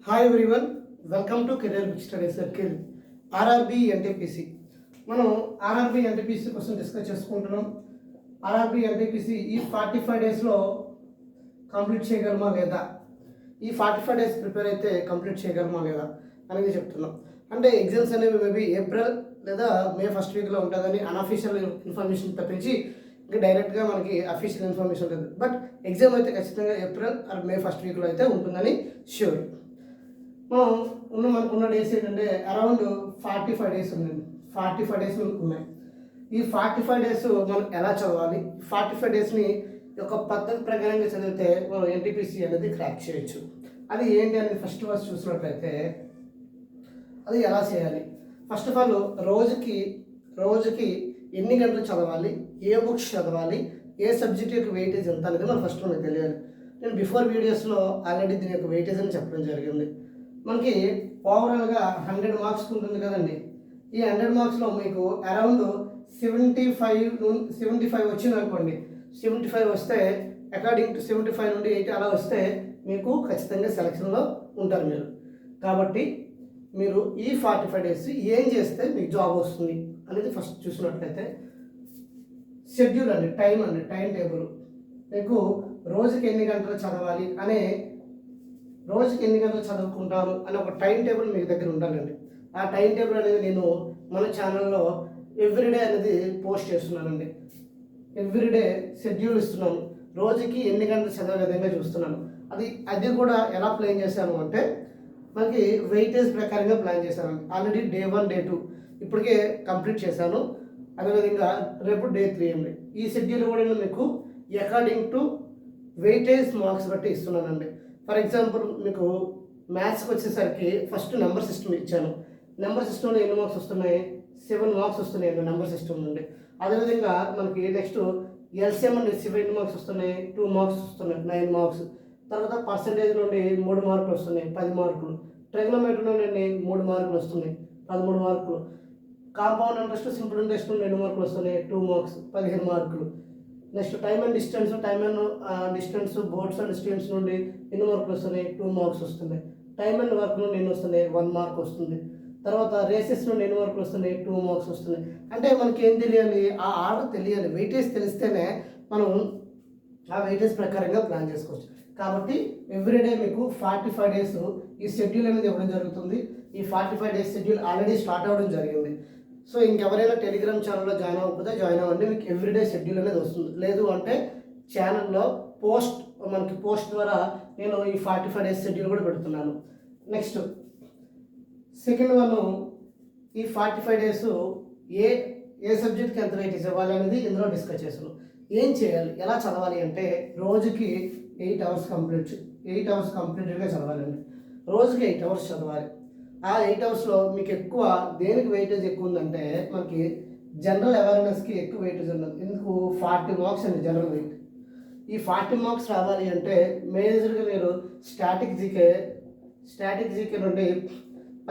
Hi everyone, welcome to career book study circle. RRB NTPC. మనం RRB NTPC కోసం discuss చేసుకుంటున్నాం. RRB NTPC ఈ 45 డేస్లో కంప్లీట్ చేయగలమా లేదా, ఈ 45 డేస్ ప్రిపేర్ అయితే కంప్లీట్ చేయగలమా లేదా అనేది చెప్తున్నాం. అంటే ఎగ్జామ్స్ అనేవి మేబీ ఏప్రిల్ లేదా మే ఫస్ట్ వీక్లో ఉంటుందని అన్అఫీషియల్ ఇన్ఫర్మేషన్ తప్పించి ఇంకా డైరెక్ట్గా మనకి అఫీషియల్ ఇన్ఫర్మేషన్ లేదు. బట్ ఎగ్జామ్ అయితే ఖచ్చితంగా ఏప్రిల్ ఆర్ మే ఫస్ట్ వీక్లో అయితే ఉంటుందని ష్యూర్. మనకున్న డేస్ ఏంటంటే అరౌండ్ 45 డేస్ ఉందండి. 45 డేస్ మనకు ఉన్నాయి. ఈ 45 డేస్ మనం ఎలా చదవాలి, 45 డేస్ని ఒక పద్ధతి ప్రకారంగా చదివితే మనం ఎన్టీపీసీ అనేది క్రాక్ చేయొచ్చు. అది ఏంటి అనేది ఫస్ట్ చూసినట్లయితే అది ఎలా చేయాలి. ఫస్ట్ ఆఫ్ ఆల్ రోజుకి ఎన్ని గంటలు చదవాలి, ఏ బుక్స్ చదవాలి, ఏ సబ్జెక్ట్ యొక్క వెయిటేజ్ ఎంత అనేది మనం ఫస్ట్ మనకు తెలియాలి. నేను బిఫోర్ వీడియోస్లో ఆల్రెడీ దీని యొక్క వెయిటేజ్ అని చెప్పడం జరిగింది. మనకి ఓవరాల్గా 100 మార్క్స్ ఉంటుంది కదండి. ఈ 100 మార్క్స్లో మీకు అరౌండ్ 75 వచ్చింది అనుకోండి. 75 వస్తే అకార్డింగ్ టు 75 నుండి 80 అలా వస్తే మీకు ఖచ్చితంగా సెలక్షన్లో ఉంటారు మీరు. కాబట్టి మీరు ఈ 45 డేస్ ఏం చేస్తే మీకు జాబ్ వస్తుంది అనేది ఫస్ట్ చూసినట్లయితే షెడ్యూల్ అండి, టైం టేబుల్. మీకు రోజుకి ఎన్ని గంటలు చదవాలి రోజుకి ఎన్ని గంటలు చదువుకుంటాను అనే ఒక టైం టేబుల్ మీ దగ్గర ఉండాలండి. ఆ టైం టేబుల్ అనేది నేను మన ఛానల్లో ఎవ్రీడే అనేది పోస్ట్ చేస్తున్నానండి. ఎవ్రీడే షెడ్యూల్ ఇస్తున్నాను. రోజుకి ఎన్ని గంటలు చదివే విధంగా చూస్తున్నాను. అది కూడా ఎలా ప్లాన్ చేశాను అంటే మనకి వెయిటేజ్ ప్రకారంగా ప్లాన్ చేశాను. ఆల్రెడీ డే 1 డే 2 ఇప్పటికే కంప్లీట్ చేశాను. అదేవిధంగా రేపు డే 3 అండి. ఈ షెడ్యూల్ కూడా నేను మీకు అకార్డింగ్ టు వెయిటేజ్ మార్క్స్ బట్టి ఇస్తున్నానండి. ఫర్ ఎగ్జాంపుల్ మీకు మ్యాథ్స్కి వచ్చేసరికి ఫస్ట్ నెంబర్ సిస్టమ్ ఇచ్చాను. నెంబర్ సిస్టంలో ఎన్ని మార్క్స్ వస్తున్నాయి? 7 మార్క్స్ వస్తున్నాయి నెంబర్ సిస్టమ్ నుండి. అదేవిధంగా మనకి నెక్స్ట్ ఎల్సిఎం నుండి 7 మార్క్స్ వస్తున్నాయి, 2 మార్క్స్ వస్తున్నాయి, 9 మార్క్స్. తర్వాత పర్సంటేజ్ నుండి 3 మార్కులు వస్తున్నాయి, 10 మార్కులు. ట్రిగ్నోమెట్రీ నుండి 3 మార్కులు వస్తున్నాయి, 13 మార్కులు. కాంపౌండ్ ఇంట్రెస్ట్, సింపుల్ ఇంట్రెస్ట్ నుండి 2 మార్కులు వస్తున్నాయి, 2 మార్క్స్, 15 మార్కులు. Next time and distance boards and streams నుండి ఎన్ని మార్కులు వస్తున్నాయి? 2 మార్క్స్ వస్తున్నాయి. టైమ్ అండ్ వర్క్ నుండి ఎన్ని వస్తున్నాయి? 1 మార్క్ వస్తుంది. తర్వాత రేసెస్ నుండి ఎన్ని మార్కులు వస్తున్నాయి? 2 మార్క్స్ వస్తున్నాయి. అంటే మనకి ఏం తెలియాలి? ఆ ఆర్డర్ తెలియాలి. వెయిటేజ్ తెలిస్తేనే మనం ఆ వెయిటేజ్ ప్రకారంగా ప్లాన్ చేసుకోవచ్చు. కాబట్టి ఎవ్రీడే మీకు 45 డేస్ ఈ షెడ్యూల్ అనేది ఇవ్వడం జరుగుతుంది. ఈ 45 డేస్ షెడ్యూల్ ఆల్రెడీ స్టార్ట్ అవ్వడం జరిగింది. సో ఇంకెవరైనా టెలిగ్రామ్ ఛానల్లో జాయిన్ అవ్వకపోతే జాయిన్ అవ్వండి. మీకు ఎవ్రీడే షెడ్యూల్ అనేది వస్తుంది. లేదు అంటే ఛానల్లో పోస్ట్ ద్వారా నేను ఈ 45 డేస్ షెడ్యూల్ కూడా పెడుతున్నాను. నెక్స్ట్ సెకండ్ వన్, ఈ 45 డేస్ ఏ సబ్జెక్ట్కి ఎంత వెయిటేజ్ ఇవ్వాలి అనేది ఇందులో డిస్కస్ చేసాను. ఏం చేయాలి, ఎలా చదవాలి అంటే రోజుకి 8 అవర్స్ కంప్లీట్గా చదవాలండి. రోజుకి 8 అవర్స్ చదవాలి. ఆ 8 అవర్స్లో మీకు ఎక్కువ దేనికి వెయిటేజ్ ఎక్కువ ఉందంటే మనకి జనరల్ అవేర్నెస్కి ఎక్కువ వెయిటేజ్ ఉన్నది. ఎందుకు? 40 మార్క్స్ అండి జనరల్ వెయిట్. ఈ 40 మార్క్స్ రావాలి అంటే మేజర్గా మీరు స్టాటిక్ జీకే నుండి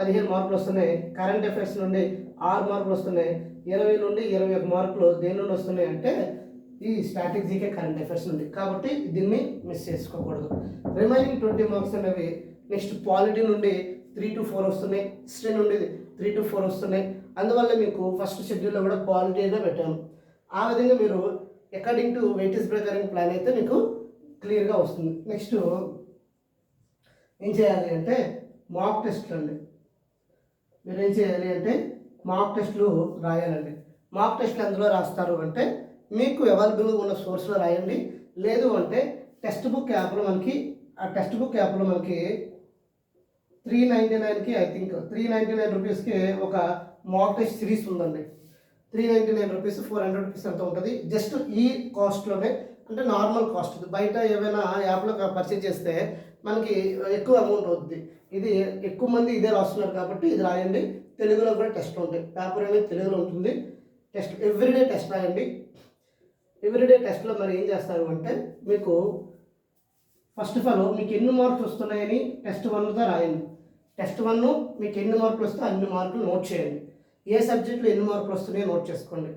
15 మార్కులు వస్తున్నాయి, కరెంట్ అఫైర్స్ నుండి 6 మార్కులు వస్తున్నాయి, 20 నుండి 21 మార్కులు దేని నుండి వస్తున్నాయి అంటే ఈ స్టాటిక్ జీకే కరెంట్ అఫైర్స్ నుండి. కాబట్టి దీన్ని మిస్ చేసుకోకూడదు. రిమైనింగ్ 20 మార్క్స్ అనేవి నెక్స్ట్ పాలిటీ నుండి 3 to 4 వస్తున్నాయి, హిస్టరీ నుండి 3 to 4 వస్తున్నాయి. అందువల్ల మీకు ఫస్ట్ షెడ్యూల్లో కూడా పాలిటీగా పెట్టాను. ఆ విధంగా మీరు అకార్డింగ్ టు వెయిటేజ్ ప్రకారం ప్లాన్ అయితే మీకు క్లియర్గా వస్తుంది. నెక్స్ట్ ఏం చేయాలి అంటే మాక్ టెస్ట్లు అండి. మీరు ఏం చేయాలి అంటే మాక్ టెస్ట్లు రాయాలండి. మాక్ టెస్ట్లు ఎందులో రాస్తారు అంటే మీకు అవైలబుల్గా ఉన్న సోర్స్లో రాయండి. లేదు అంటే టెక్స్ట్ బుక్ యాప్లో మనకి 399కి ఐ థింక్ 399 రూపీస్కి ఒక మాక్ టెస్ట్ సిరీస్ ఉందండి. 399 రూపీస్, 400 రూపీస్ అంత ఉంటుంది. జస్ట్ ఈ కాస్ట్లోనే, అంటే నార్మల్ కాస్ట్. బయట ఏమైనా యాప్లో పర్చేజ్ చేస్తే మనకి ఎక్కువ అమౌంట్ అవుతుంది. ఇది ఎక్కువ మంది ఇదే రాస్తున్నారు కాబట్టి ఇది రాయండి. తెలుగులో కూడా టెస్ట్ ఉంటాయి. పేపర్ అనేది తెలుగులో ఉంటుంది. టెస్ట్ ఎవ్రీడే టెస్ట్ రాయండి. ఎవ్రీడే టెస్ట్లో మరి ఏం చేస్తారు అంటే మీకు ఫస్ట్ ఆఫ్ ఆల్ మీకు ఎన్ని మార్క్స్ వస్తున్నాయని టెస్ట్ 1తో రాయండి. టెస్ట్ 1 మీకు ఎన్ని మార్కులు వస్తే అన్ని మార్కులు నోట్ చేయండి. ఏ సబ్జెక్టులో ఎన్ని మార్కులు వస్తున్నాయో నోట్ చేసుకోండి.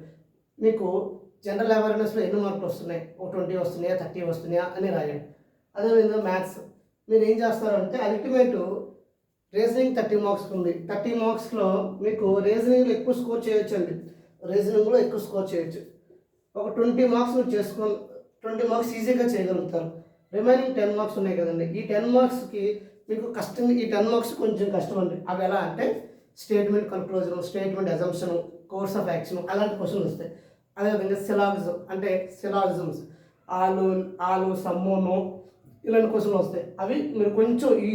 మీకు జనరల్ అవేర్నెస్లో ఎన్ని మార్కులు వస్తున్నాయి, 20 వస్తున్నాయా, 30 వస్తున్నాయా అని రాయండి. అదేవిధంగా మ్యాథ్స్ మీరు ఏం చేస్తారంటే అల్టిమేట్ రీజనింగ్ 30 మార్క్స్ ఉంది. 30 మార్క్స్లో మీకు రీజనింగ్లో ఎక్కువ స్కోర్ చేయొచ్చండి. రీజనింగ్లో ఎక్కువ స్కోర్ చేయొచ్చు. ఒక 20 మార్క్స్ మీరు చేసుకొని 20 మార్క్స్ ఈజీగా చేయగలుగుతారు. రిమైనింగ్ 10 మార్క్స్ ఉన్నాయి కదండి. ఈ 10 మార్క్స్కి మీకు కష్టం. ఈ 10 మార్క్స్ కొంచెం కష్టం అండి. అవి ఎలా అంటే statement conclusion, statement assumption, course of action అలాంటి క్వశ్చన్లు వస్తాయి. అదేవిధంగా సిలాగిజం అంటే సిలాగిజమ్స్ ఆలు సమ్మోనో ఇలాంటి క్వశ్చన్లు వస్తాయి. అవి మీరు కొంచెం ఈ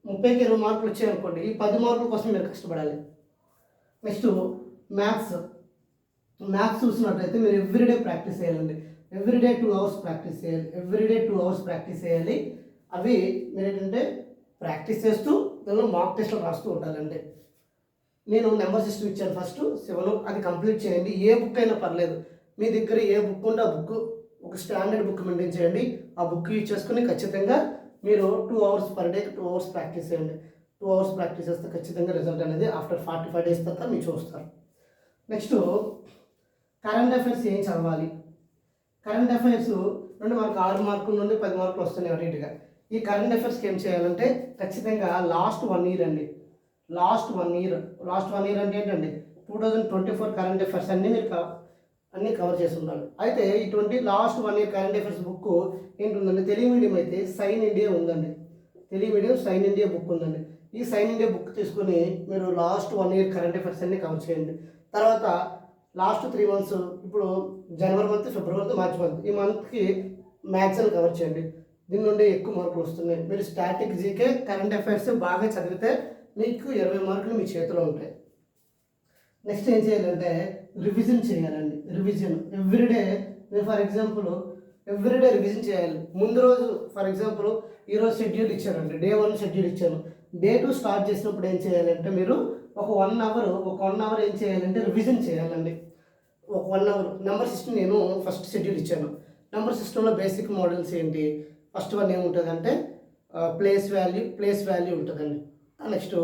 30కి 20 మార్కులు వచ్చాయనుకోండి, ఈ 10 మార్కుల కోసం మీరు కష్టపడాలి. నెక్స్ట్ మ్యాథ్స్ చూసినట్లయితే మీరు ఎవ్రీడే ప్రాక్టీస్ చేయాలండి. ఎవ్రీడే 2 అవర్స్ ప్రాక్టీస్ చేయాలి. ఎవ్రీడే 2 అవర్స్ ప్రాక్టీస్ చేయాలి. అవి మీరు ఏంటంటే ప్రాక్టీస్ చేస్తూ దానిలో మాక్ టెస్ట్లు రాస్తూ ఉండాలండి. నేను నెంబర్ సిస్టమ్ ఇచ్చాను ఫస్ట్ 7. అది కంప్లీట్ చేయండి. ఏ బుక్ అయినా పర్లేదు. మీ దగ్గర ఏ బుక్ ఉంటే ఆ బుక్ ఒక స్టాండర్డ్ బుక్ మెయింటైన్ చేయండి. ఆ బుక్ యూజ్ చేసుకుని ఖచ్చితంగా మీరు 2 hours per day 2 hours practice చేయండి. 2 అవర్స్ ప్రాక్టీస్ చేస్తే ఖచ్చితంగా రిజల్ట్ అనేది ఆఫ్టర్ 45 డేస్ తర్వాత మీరు చూస్తారు. నెక్స్ట్ కరెంట్ అఫైర్స్ ఏం చదవాలి? కరెంట్ అఫైర్స్ నుండి మనకు 6 మార్కుల నుండి 10 మార్కులు వస్తున్నాయి అటు ఇటుగా. ఈ కరెంట్ అఫైర్స్కి ఏం చేయాలంటే ఖచ్చితంగా లాస్ట్ 1 ఇయర్ అండి. లాస్ట్ 1 ఇయర్ అంటే ఏంటండి 2024 కరెంట్ అఫైర్స్ అన్నీ మీరు అన్నీ కవర్ చేసి ఉండాలి. అయితే ఇటువంటి last 1 year current affairs book ఏంటుందండి, తెలుగు మీడియం అయితే సైన్ ఇండియా ఉందండి. Telugu medium sign India book ఉందండి. ఈ సైన్ ఇండియా బుక్ తీసుకుని మీరు లాస్ట్ 1 ఇయర్ కరెంట్ అఫైర్స్ అన్నీ కవర్ చేయండి. తర్వాత లాస్ట్ 3 మంత్స్, ఇప్పుడు జనవరి మంత్, ఫిబ్రవరి మంత్, మార్చి మంత్, ఈ మంత్కి మ్యాథ్స్ అని కవర్ చేయండి. దీని నుండి ఎక్కువ మార్కులు వస్తున్నాయి. మీరు స్టాటిక్ జీకే కరెంట్ అఫైర్స్ బాగా చదివితే మీకు 20 మార్కులు మీ చేతిలో ఉంటాయి. నెక్స్ట్ ఏం చేయాలంటే రివిజన్ చేయాలండి. రివిజన్ ఎవ్రీడే మీరు ఫర్ ఎగ్జాంపుల్ ఎవ్రీడే రివిజన్ చేయాలి. ముందు రోజు ఫర్ ఎగ్జాంపుల్ ఈరోజు షెడ్యూల్ ఇచ్చారండి, డే 1 షెడ్యూల్ ఇచ్చాను. డే 2 స్టార్ట్ చేసినప్పుడు ఏం చేయాలంటే మీరు ఒక 1 అవర్ ఏం చేయాలంటే రివిజన్ చేయాలండి. ఒక 1 అవర్ నెంబర్ సిస్టమ్ నేను ఫస్ట్ షెడ్యూల్ ఇచ్చాను. నెంబర్ సిస్టంలో బేసిక్ మోడల్స్ ఏంటి, ఫస్ట్ వన్ ఏముంటుందంటే ప్లేస్ వాల్యూ ఉంటుందండి. నెక్స్ట్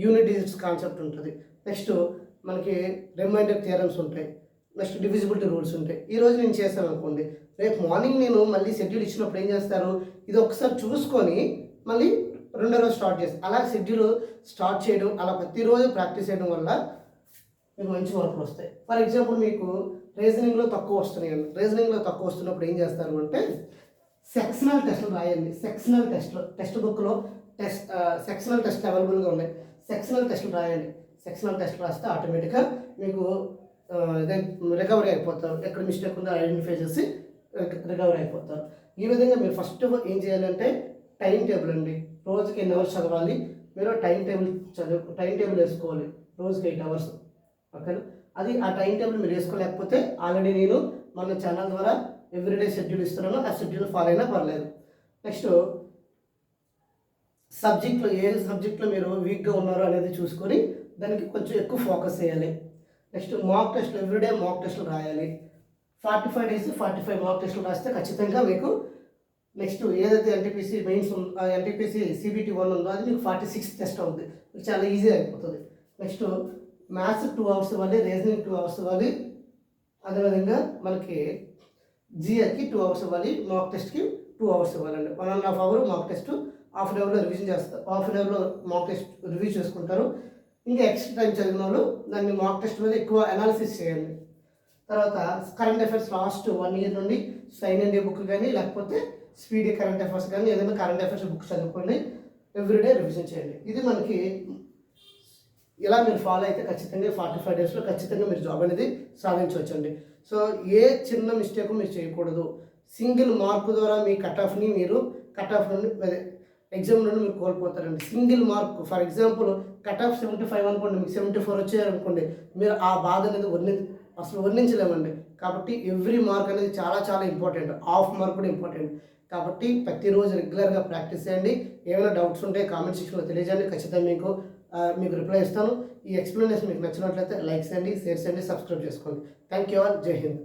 యూనిట్ డిజిట్స్ కాన్సెప్ట్ ఉంటుంది. నెక్స్ట్ మనకి రిమైండర్ థియరమ్స్ ఉంటాయి. నెక్స్ట్ డివిజిబిలిటీ రూల్స్ ఉంటాయి. ఈరోజు నేను చేస్తాను అనుకోండి, రేపు మార్నింగ్ నేను మళ్ళీ షెడ్యూల్ ఇచ్చినప్పుడు ఏం చేస్తారు, ఇది ఒకసారి చూసుకొని మళ్ళీ రెండో రోజు స్టార్ట్ చేస్తాను. అలా షెడ్యూల్ స్టార్ట్ చేయడం, అలా ప్రతిరోజు ప్రాక్టీస్ చేయడం వల్ల మీకు మంచి మార్కులు వస్తాయి. ఫర్ ఎగ్జాంపుల్ మీకు రీజనింగ్లో తక్కువ వస్తున్నాయండి. రీజనింగ్లో తక్కువ వస్తున్నప్పుడు ఏం చేస్తారు అంటే సెక్షనల్ టెస్ట్లు రాయండి. సెక్షనల్ టెస్ట్ బుక్లో సెక్షనల్ టెస్ట్ అవైలబుల్గా ఉన్నాయి. సెక్షనల్ టెస్ట్లు రాయండి. సెక్షనల్ టెస్ట్ రాస్తే ఆటోమేటిక్గా మీకు రికవరీ అయిపోతారు. ఎక్కడ మిస్టేక్ ఉందో ఐడెంటిఫై చేసి రికవరీ అయిపోతారు. ఈ విధంగా మీరు ఫస్ట్ ఏం చేయాలంటే టైం టేబుల్ అండి. రోజుకి ఎన్ని అవర్స్ చదవాలి, మీరు టైం టేబుల్ వేసుకోవాలి. రోజుకి 8 అవర్స్. ఓకేనా? అది ఆ టైం టేబుల్ మీరు వేసుకోలేకపోతే ఆల్రెడీ నేను మన ఛానల్ ద్వారా ఎవ్రీడే షెడ్యూల్ ఇస్తున్నాను. ఆ షెడ్యూల్ ఫాలో అయినా పర్లేదు. నెక్స్ట్ సబ్జెక్ట్లో ఏ సబ్జెక్ట్లో మీరు వీక్గా ఉన్నారో అనేది చూసుకొని దానికి కొంచెం ఎక్కువ ఫోకస్ చేయాలి. నెక్స్ట్ మాక్ టెస్ట్లు ఎవ్రీడే మాక్ టెస్ట్లు రాయాలి. 45 డేస్ 45 మాక్ టెస్ట్లు రాస్తే ఖచ్చితంగా మీకు నెక్స్ట్ ఏదైతే ఎన్టీపీసీ మెయిన్స్ ఎన్టీపీసీ CBT 1 ఉందో అది మీకు 46 టెస్ట్ అవుతుంది. చాలా ఈజీ అయిపోతుంది. నెక్స్ట్ మ్యాథ్స్ 2 అవర్స్ ఇవ్వాలి, రీజనింగ్ 2 అవర్స్ ఇవ్వాలి. అదేవిధంగా మనకి జిఆర్కి 2 అవర్స్ ఇవ్వాలి, మాక్ టెస్ట్కి 2 అవర్స్ ఇవ్వాలండి. 1.5 hour mock test, half an అవర్లో రివిజన్ చేస్తారు. హాఫ్ అన్ అవర్లో మాక్ టెస్ట్ రివ్యూ చేసుకుంటారు. ఇంకా ఎక్స్ట్రా టైం చదివిన వాళ్ళు దాన్ని మాక్ టెస్ట్ మీద ఎక్కువ అనాలిసిస్ చేయండి. తర్వాత కరెంట్ అఫైర్స్ లాస్ట్ 1 ఇయర్ నుండి సైన్ ఇండియా బుక్ కానీ లేకపోతే స్పీడీ కరెంట్ అఫైర్స్ కానీ ఏదైనా కరెంట్ అఫైర్స్ బుక్ చదువుకోండి. ఎవ్రీడే రివిజన్ చేయండి. ఇది మనకి ఇలా మీరు ఫాలో అయితే ఖచ్చితంగా 45 డేస్లో ఖచ్చితంగా మీరు జాబ్ అనేది సాధించవచ్చండి. సో ఏ చిన్న మిస్టేక్ మీరు చేయకూడదు. సింగిల్ మార్కు ద్వారా మీ కట్ ఆఫ్ నుండి ఎగ్జామ్ నుండి మీరు కోల్పోతారండి. Single mark for example cut off 75 అనుకోండి, మీకు 74 వచ్చాయనుకోండి, మీరు ఆ బాధ అనేది వర్ణించలేమండి. కాబట్టి ఎవ్రీ మార్క్ అనేది చాలా చాలా ఇంపార్టెంట్. హాఫ్ మార్క్ కూడా ఇంపార్టెంట్. కాబట్టి ప్రతిరోజు రెగ్యులర్గా ప్రాక్టీస్ చేయండి. ఏమైనా డౌట్స్ ఉంటే కామెంట్ సెక్షన్లో తెలియజేయండి. ఖచ్చితంగా మీకు రిప్లై ఇస్తాను. ఈ ఎక్స్ప్లెనేషన్ మీకు నచ్చినట్లయితే లైక్ చేయండి, షేర్ చేయండి, సబ్స్క్రైబ్ చేసుకోండి. Thank you all. జై హింద్.